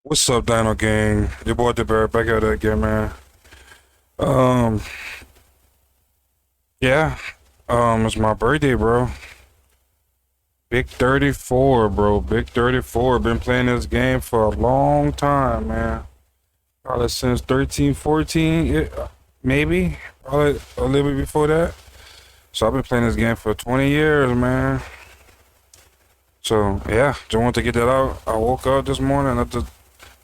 What's up, Dino Gang? Your boy the Bear back at it again, man. Um, yeah. It's my birthday, bro. Big 34, bro. Big 34. Been playing this game for a long time, man. Probably since 13, 14, maybe. Probably a little bit before that. So I've been playing this game for 20 years, man. So yeah, just wanted to get that out. I woke up this morning, that's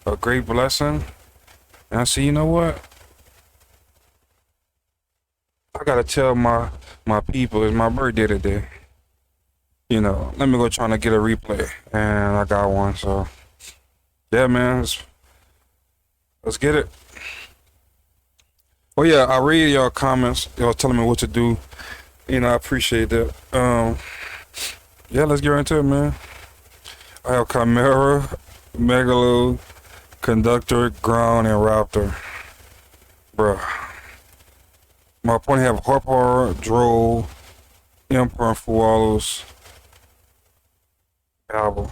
a great blessing. And I said, you know what? I gotta tell my people it's my birthday today. Let me go trying to get a replay, and I got one. So yeah, man, let's get it. Oh yeah, I read y'all comments. Y'all telling me what to do. I appreciate that. Yeah, let's get right into it, man. I have Chimera, Megalo, Conductor, Ground, and Raptor, bruh. My opponent have Harper, Droll, Emperor, and Fualos. Album.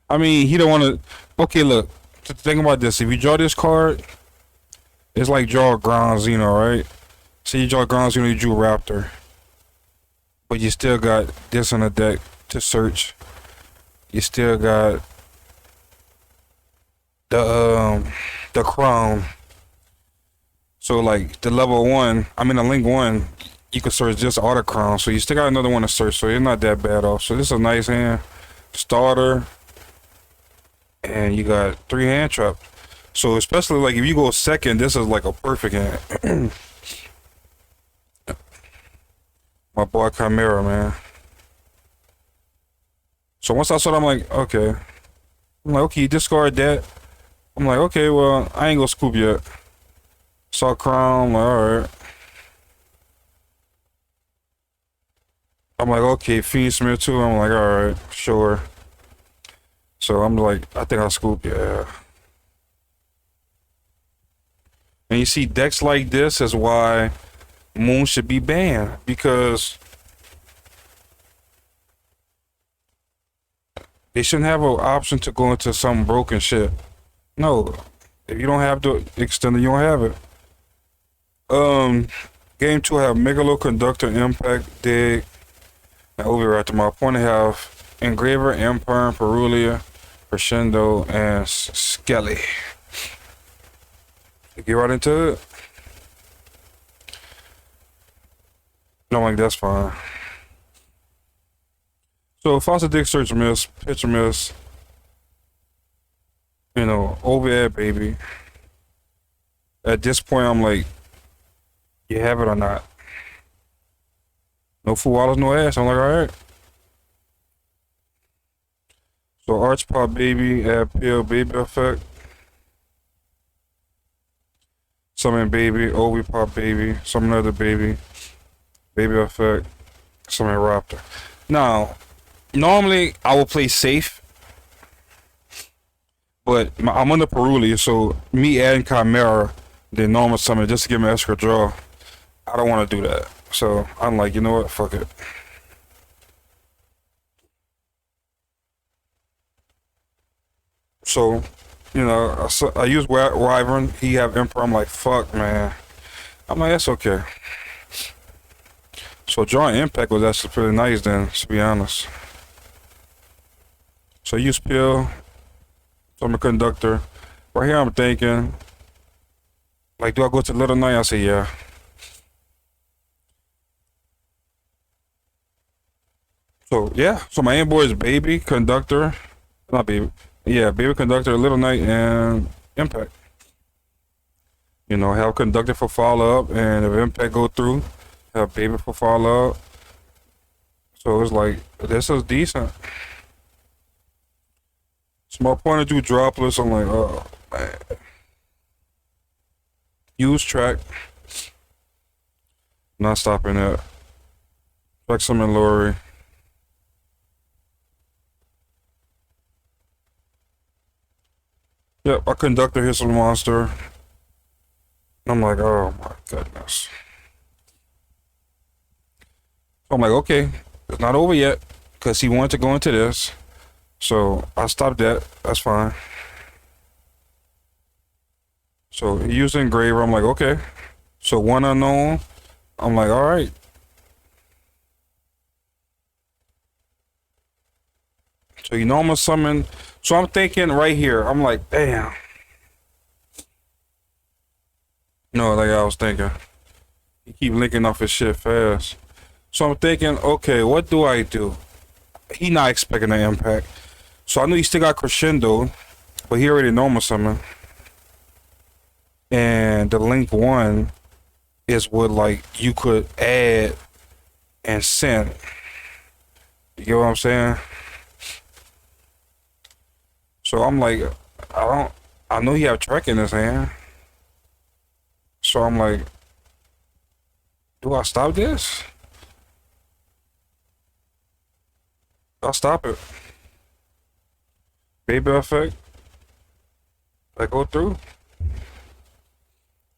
I mean, he don't want to. Okay, look. Think about this. If you draw this card, it's like draw a Ground Zeno, right? So you draw Ground Zeno, you drew Raptor, but you still got this on the deck to search. You still got the Crown. So like the level one, I mean the link one, you can search just auto Crown. So you still got another one to search. So it's not that bad off. So this is a nice hand. Starter, and you got 3 hand traps. So especially like if you go second, this is like a perfect hand. My boy Chimera, man. So once I saw that, I'm like, okay. I'm like, okay, discard that. I'm like, okay, well, I ain't gonna scoop yet. Saw Crown, I'm like, alright. I'm like, okay, Fiendsmith too. I'm like, alright, sure. So I'm like, I think I'll scoop, yeah. And you see, decks like this is why Moon should be banned, because they shouldn't have an option to go into some broken shit. No, if you don't have the extender, you don't have it. Game 2 I have Megalo, Conductor, Impact, Dig, and Override. My opponent have Engraver, Empire, Perulia, Crescendo, and Skelly. Get right into it. No, like that's fine. So Foster Dick search miss, pitcher miss, overhead baby. At this point I'm like, you have it or not. No full wallets, no ass. I'm like, alright. So Arch Pop Baby, add Pill Baby Effect. Summon Baby, Ovi Pop Baby, summon another baby, Baby Effect, summon Raptor. Now, normally I will play safe, but I'm under Perulia, so me adding Chimera, the normal summon, just to give me an extra draw, I don't want to do that. So I'm like, you know what, fuck it. So, I use Wyvern, he have Emperor, I'm like, fuck, man. I'm like, that's okay. So drawing Impact was actually pretty nice then, to be honest. So use Pill, so I'm a Conductor. Right here I'm thinking, like, do I go to Little Knight? I say, yeah. So, yeah. So my boy is Baby, Conductor. Not Baby. Yeah, Baby, Conductor, Little Knight, and Impact. Have Conductor for follow-up, and if Impact go through, have Baby for follow-up. So it's like, this is decent. So my point to do droplets, I'm like, oh, man. Use track. Not stopping that. Track summon Lori. Yep, a Conductor hits a monster. I'm like, oh my goodness. So I'm like, okay, it's not over yet, because he wanted to go into this. So I stopped that. That's fine. So he used engraver. I'm like, okay. So one unknown. I'm like, all right. So you normal summon. So I'm thinking right here. I'm like, damn. No, like I was thinking. He keep linking off his shit fast. So I'm thinking, okay, what do I do? He not expecting the impact. So I knew he still got crescendo, but he already normal summon. And the link one is what like you could add and send. You get what I'm saying? So I'm like, I know he have Trek in his hand. So I'm like, do I stop this? I'll stop it. Baby effect. I go through.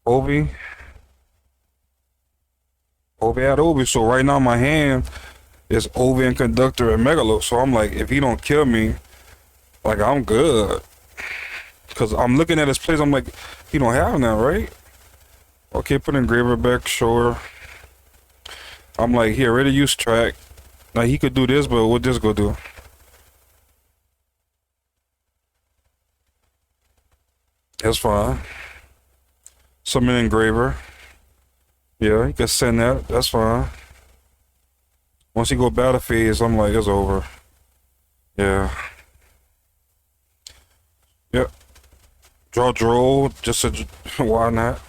Obi. Obi at Obi. So right now my hand is Obi and Conductor and Megalo. So I'm like, if he don't kill me, like I'm good. Cause I'm looking at his plays, I'm like, he don't have that, right? Okay, put engraver back, sure. I'm like, he already used track. Now he could do this, but what this go do? That's fine. Summon engraver. Yeah, he can send that. That's fine. Once he go battle phase, I'm like, it's over. Yeah. Yep. Draw droll, just a why not?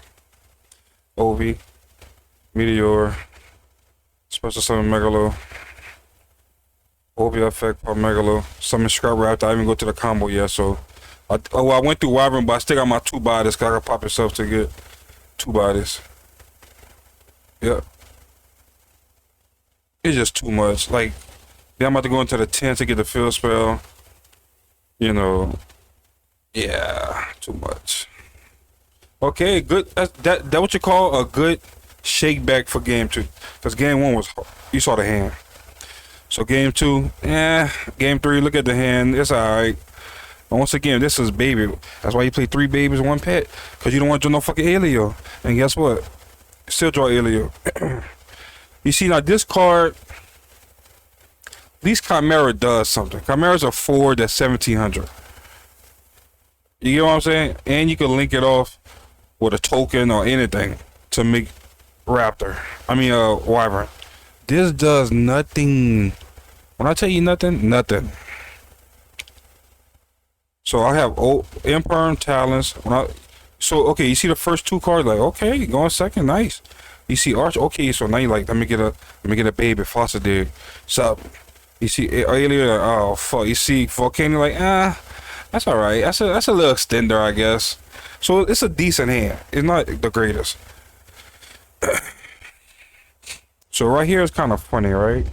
Ovi. Meteor. Special summon Megalo. Ovi effect for Megalo. Summon Scrap Raptor. I didn't even go to the combo yet, so I went through Wyvern, but I still got my 2 bodies, cause I gotta pop yourself to get 2 bodies. Yep. It's just too much. Like, then I'm about to go into the 10 to get the field spell. You know. Yeah, too much. Okay, good. That what you call a good shake back for game 2. Because game 1 was, you saw the hand. So game 2, yeah. Game 3, look at the hand. It's alright. Once again, this is baby. That's why you play 3 babies, 1 pet. Because you don't want to draw no fucking Elio. And guess what? You still draw Elio. You see, now this card, at least Chimera does something. Chimera's a 4 that's 1700. You get what I'm saying? And you can link it off with a token or anything to make Raptor. I mean, Wyvern. This does nothing. When I tell you nothing, nothing. So I have Imperm Talents. So okay, you see the first 2 cards, like okay, going second, nice. You see Arch, okay, so now you like let me get a baby Foster Dig. So you see Alien, oh fuck, you see Volcano, like that's alright. That's a little extender, I guess. So it's a decent hand. It's not the greatest. So right here is kind of funny, right?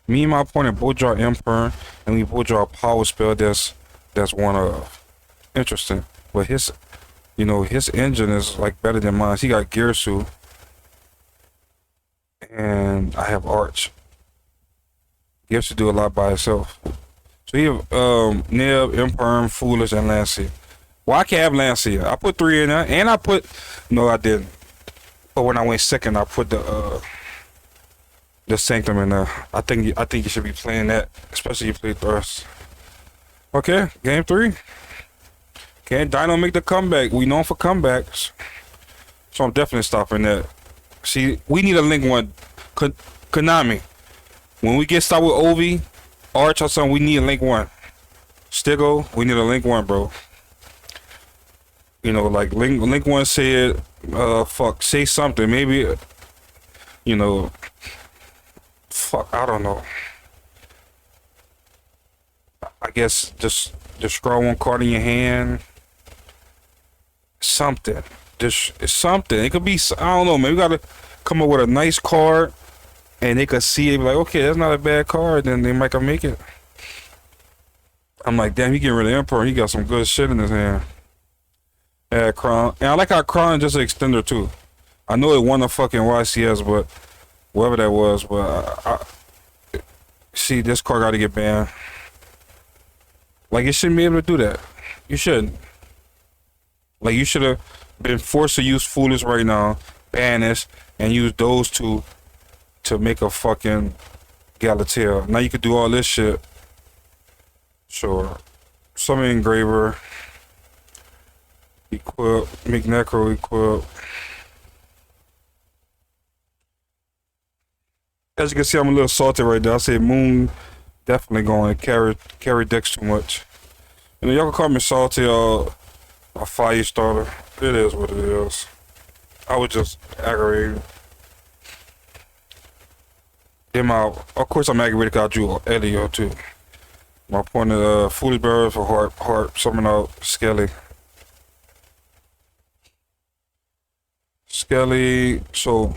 Me and my opponent both draw Imperm, and we both draw a power spell that's one of interesting. But his, you know, his engine is like better than mine. He got Girsu, and I have Arch. Girsu do a lot by itself. So you have Nib, Imperm, Foolish, and Lancey. Well, I can't have Lancey. I put 3 in there, and I put no, I didn't. But when I went second, I put the Sanctum in there. I think you should be playing that, especially if you play Thrust. Okay, game 3. Can Dino make the comeback? We known for comebacks. So I'm definitely stopping that. See, we need a link 1. Konami. When we get started with Ovi, Arch or something, we need a link 1. Stigo, we need a link 1, bro. You know, like link 1 said, fuck, say something. Maybe, you know, fuck, I don't know. I guess just scroll 1 card in your hand. Something. Just something. It could be, I don't know, man. We gotta come up with a nice card and they could see it, like, okay, that's not a bad card, then they might make it. I'm like, damn, he getting rid of Emperor. He got some good shit in his hand. Yeah, Crown. And I like how Crown just an extender too. I know it won a fucking YCS, but whatever that was, but I see this card gotta get banned. Like, it shouldn't be able to do that. You shouldn't. Like you should have been forced to use Foolish right now, Banish, and use those two to make a fucking Galatea. Now you could do all this shit. Sure. Summon Engraver. Equip. Make Necro equip. As you can see, I'm a little salty right there. I say Moon definitely going to carry decks too much. You know, y'all can call me salty or a fire starter. It is what it is. I was just aggravated. Then of course I'm aggravated because I drew Elio too. My point is Foolish Barrier for heart, summon out Skelly. Skelly, so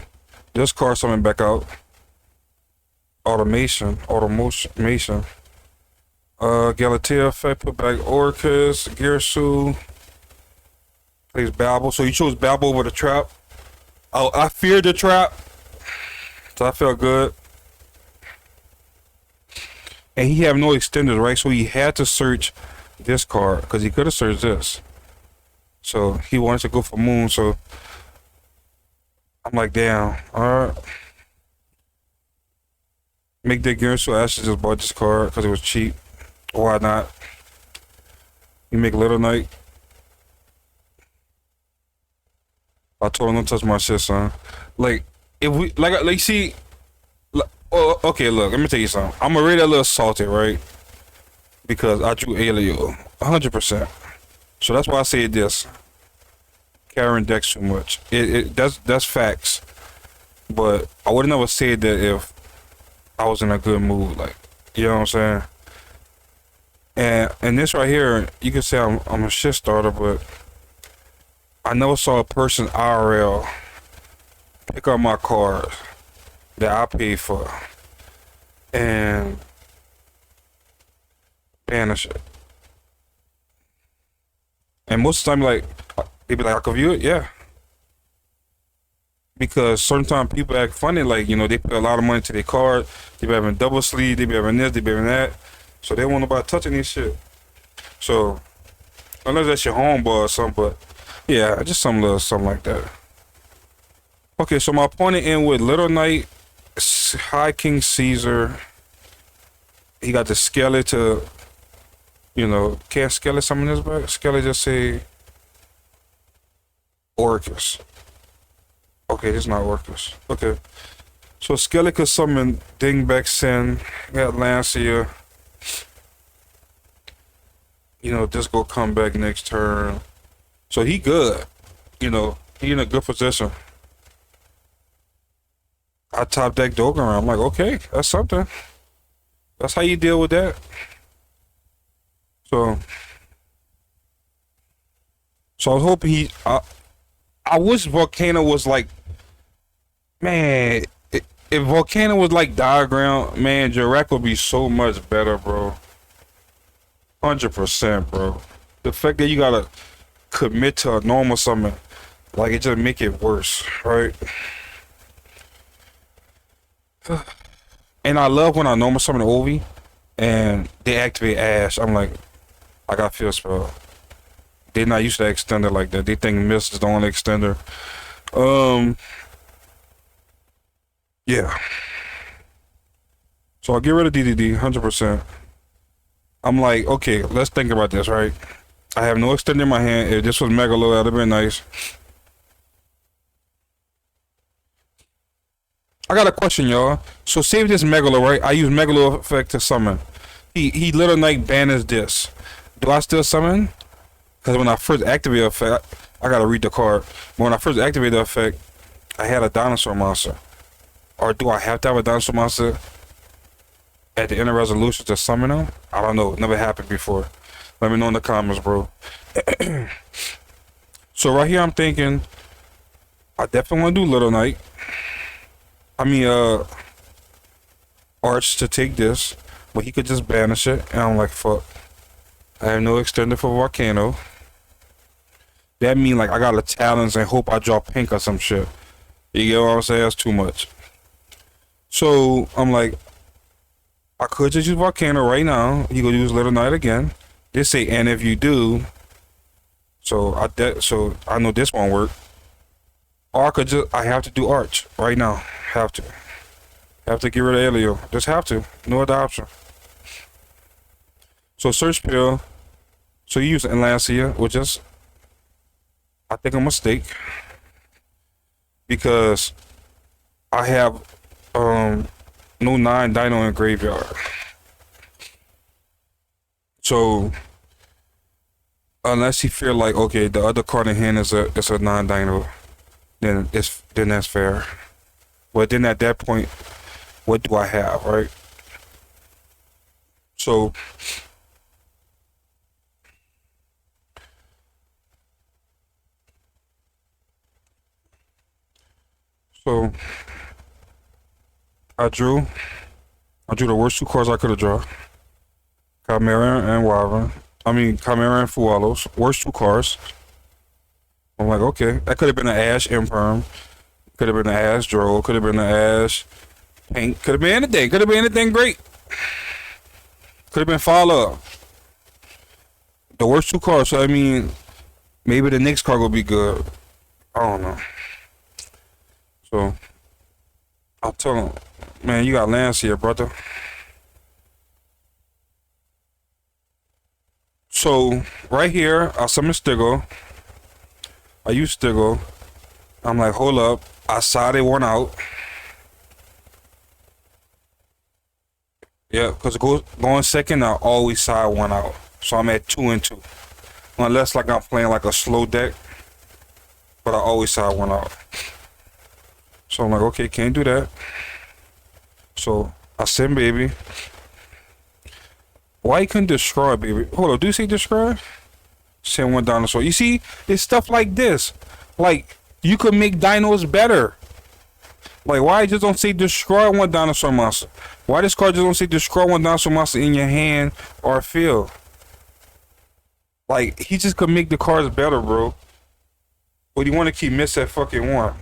this card summon back out. Automation. Galatea effect, put back Orcust, Girsu. Plays Babel. So you chose Babel over the trap. Oh, I feared the trap. So I felt good. And he have no extenders, right? So he had to search this card because he could have searched this. So he wanted to go for Moon. So I'm like, damn. All right. Make that gear. So I actually just bought this card because it was cheap. Why not? You make Little Knight. I told him don't touch my shit, son. Like, if we like see. Oh, okay, look, let me tell you something. I'm already a little salty, right? Because I drew Elio 100%. So that's why I say this. Carrying decks too much. That's facts. But I would never say that if I was in a good mood, like, you know what I'm saying? And this right here, you can say I'm a shit starter, but I never saw a person IRL pick up my cards that I paid for and banish it. And most of the time, like, they be like, I can view it, yeah. Because sometimes people act funny, like, you know, they pay a lot of money to their card, they be having double sleeve, they be having this, they be having that. So they want nobody touching this shit. So, unless that's your homeboy or something, but yeah, just some little something like that. Okay, so my opponent in with Little Knight, High King Caesar. He got the Skelly to, you know, can't Skelly summon this back? Skelly just say Orcust. Okay, this is not Orcust. Okay. So Skelly could summon Dingback Sin, got Lancia. You know, this go come back next turn. So he good. You know, he in a good position. I top deck Dogeron. I'm like, okay, that's something. That's how you deal with that. So I was hoping I wish Volcano was like, man, if Volcano was like Diagram, man, Jurrac would be so much better, bro. 100%, bro. The fact that you gotta commit to a normal summon, like, it just make it worse, right? And I love when I normal summon Ovi and they activate Ash. I'm like, I got Field Spell. They're not used to extender like that. They think Mist is the only extender. Yeah. So I'll get rid of DDD 100%. I'm like, okay, let's think about this, right? I have no extender in my hand. If this was Megalo, that'd have been nice. I got a question, y'all. So save this Megalo, right? I use Megalo effect to summon. He Little Knight banners this. Do I still summon? Because when I first activate the effect, I gotta read the card. But when I first activated the effect, I had a Dinosaur monster. Or do I have to have a Dinosaur monster at the end of resolution to summon him? I don't know. It never happened before. Let me know in the comments, bro. So right here, I'm thinking, I definitely want to do Little Knight. I mean, Arch to take this, but he could just banish it. And I'm like, fuck. I have no extender for Volcano. That mean like I gotta challenge and hope I draw pink or some shit. You get what I'm saying? That's too much. So I'm like, I could just use Volcano right now. You go use Little Knight again. They say, and if you do, So I know this won't work. Or I have to do Arch right now. Have to. Have to get rid of Elio. Just have to. No other option. So search pill. So you use Enlancia, which is, I think, a mistake because I have no 9 Dino in graveyard. So unless you feel like, okay, the other card in hand is a 9 Dino, then that's fair. But then at that point, what do I have, right? So so I drew the worst 2 cards I could have drawn. Chimera and Wyvern. I mean Chimera and Fualos. Worst 2 cards. I'm like, okay, that could have been an Ash Imperm. Could have been an Ash Droll. Could have been an Ash Pink. Could have been anything. Could have been anything great. Could have been follow. The worst 2 cards. So I mean, maybe the next card will be good. I don't know. So I'll tell him, man, you got Lance here, brother. So right here, I summon Stigo. I use Stigo. I'm like, hold up. I sided one out. Yeah, because going second, I always side one out. So I'm at 2 and 2. Unless like I'm playing like a slow deck. But I always side one out. So I'm like, okay, can't do that. So I send baby. Why you couldn't destroy, baby? Hold on, do you see destroy? Send 1 dinosaur. You see, it's stuff like this. Like, you could make dinos better. Like, why you just don't say destroy 1 dinosaur monster? Why this card just don't say destroy 1 dinosaur monster in your hand or field? Like, he just could make the cards better, bro. But you want to keep missing that fucking one.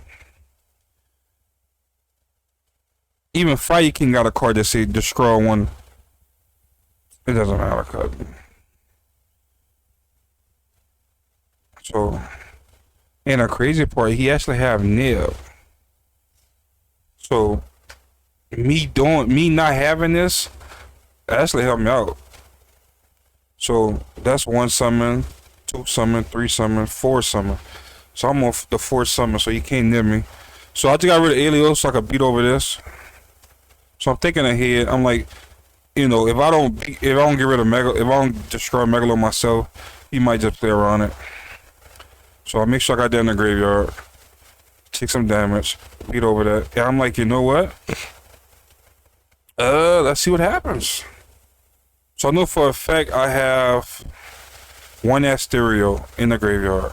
Even Fire King got a card that say destroy 1. It doesn't matter, cut. So, and a crazy part, he actually have Nib. So, me not having this actually helped me out. So that's 1 summon, 2 summon, 3 summon, 4 summon. So I'm on the 4th summon, so he can't nib me. So I just got rid of Elio so I could beat over this. So I'm thinking ahead. I'm like, you know, if I don't get rid of if I don't destroy Megalo myself, he might just play around it. So I make sure I got that in the graveyard. Take some damage. Beat over that. And I'm like, you know what? Let's see what happens. So I know for a fact I have 1 Asterio in the graveyard.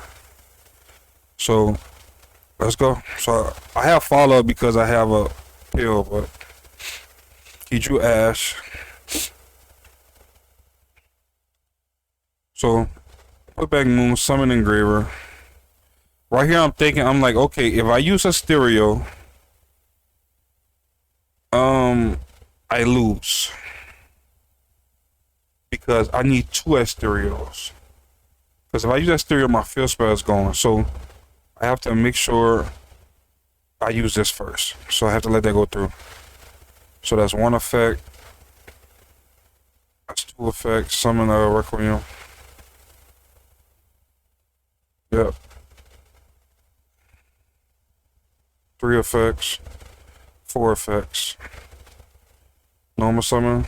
So let's go. So I have follow because I have a pill, but he drew Ash. So put back Moon, summon Engraver. Right here I'm thinking, I'm like, okay, if I use a stereo, I lose. Because I need 2 Asterios. Because if I use Asterio, my field spell is gone. So I have to make sure I use this first. So I have to let that go through. So that's 1 effect. That's 2 effects. Summon Requiem. Yep. 3 effects. 4 effects. Normal summon.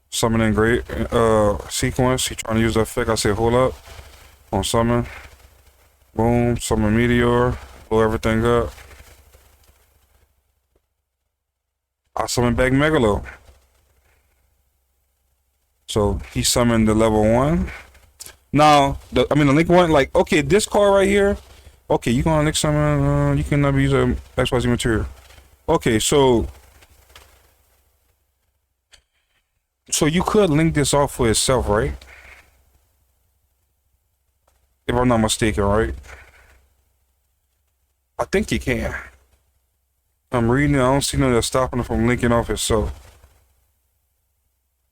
Summoning great sequence. He trying to use that effect. I say hold up. On summon. Boom. Summon meteor. Blow everything up. I summon back Megalo. So he summoned the level 1. Now, the link 1, like, okay, this card right here. Okay, you gonna next summon, you cannot use a XYZ material. Okay, so you could link this off for itself, right? If I'm not mistaken, right? I think you can. I'm reading it, I don't see nothing that's stopping it from linking off itself.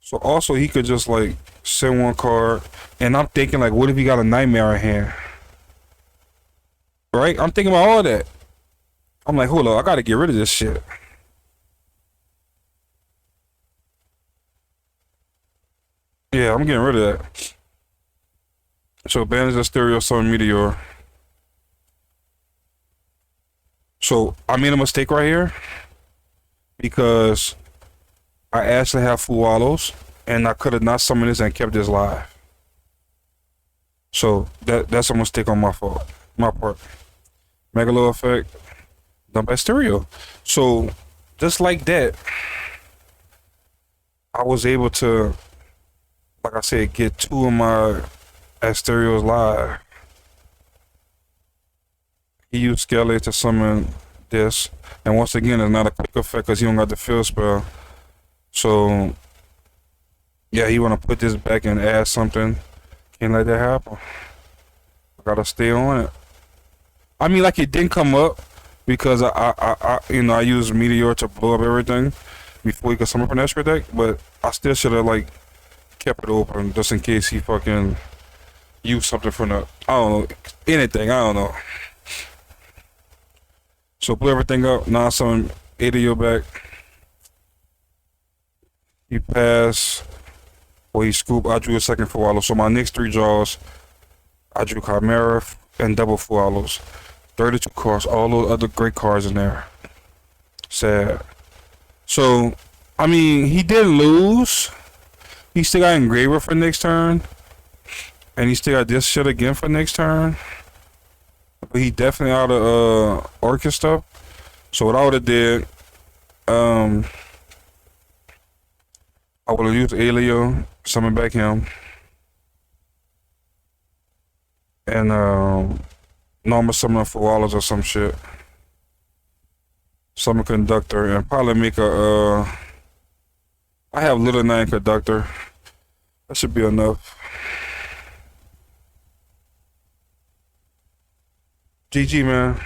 So also he could just like send one card, and I'm thinking like, what if he got a nightmare in hand? Right? I'm thinking about all that. I'm like, hold up, I gotta get rid of this shit. Yeah, I'm getting rid of that. So banish the stereo summon meteor. So I made a mistake right here because I actually have full wallows, and I could have not summoned this and kept this live. So that's a mistake on my part. Megalo effect, done by stereo. So just like that, I was able to, like I said, get two of my Asterios live. He used Skelly to summon this, and once again, it's not a quick effect because he don't got the field spell. So yeah, he want to put this back and add something. Can't let that happen. I gotta stay on it. I mean, like it didn't come up because I used Meteor to blow up everything before he could summon from extra deck, but I still should have like kept it open just in case he fucking used something from the, I don't know, anything, I don't know. So blew everything up, now summon 8 of your back. He passed, or he scooped, I drew a second full wallow. So my next 3 draws, I drew Chimera and double full wallows. 32 cards, all those other great cards in there. Sad. So, I mean, he did lose. He still got Engraver for next turn. And he still got this shit again for next turn. But he definitely out of Orcust stuff. So what I would have did, I would have used Alio, summon back him. And normal summon for Wallers or some shit. Summon Conductor and probably make a I have Little 9 Conductor. That should be enough. GG, man.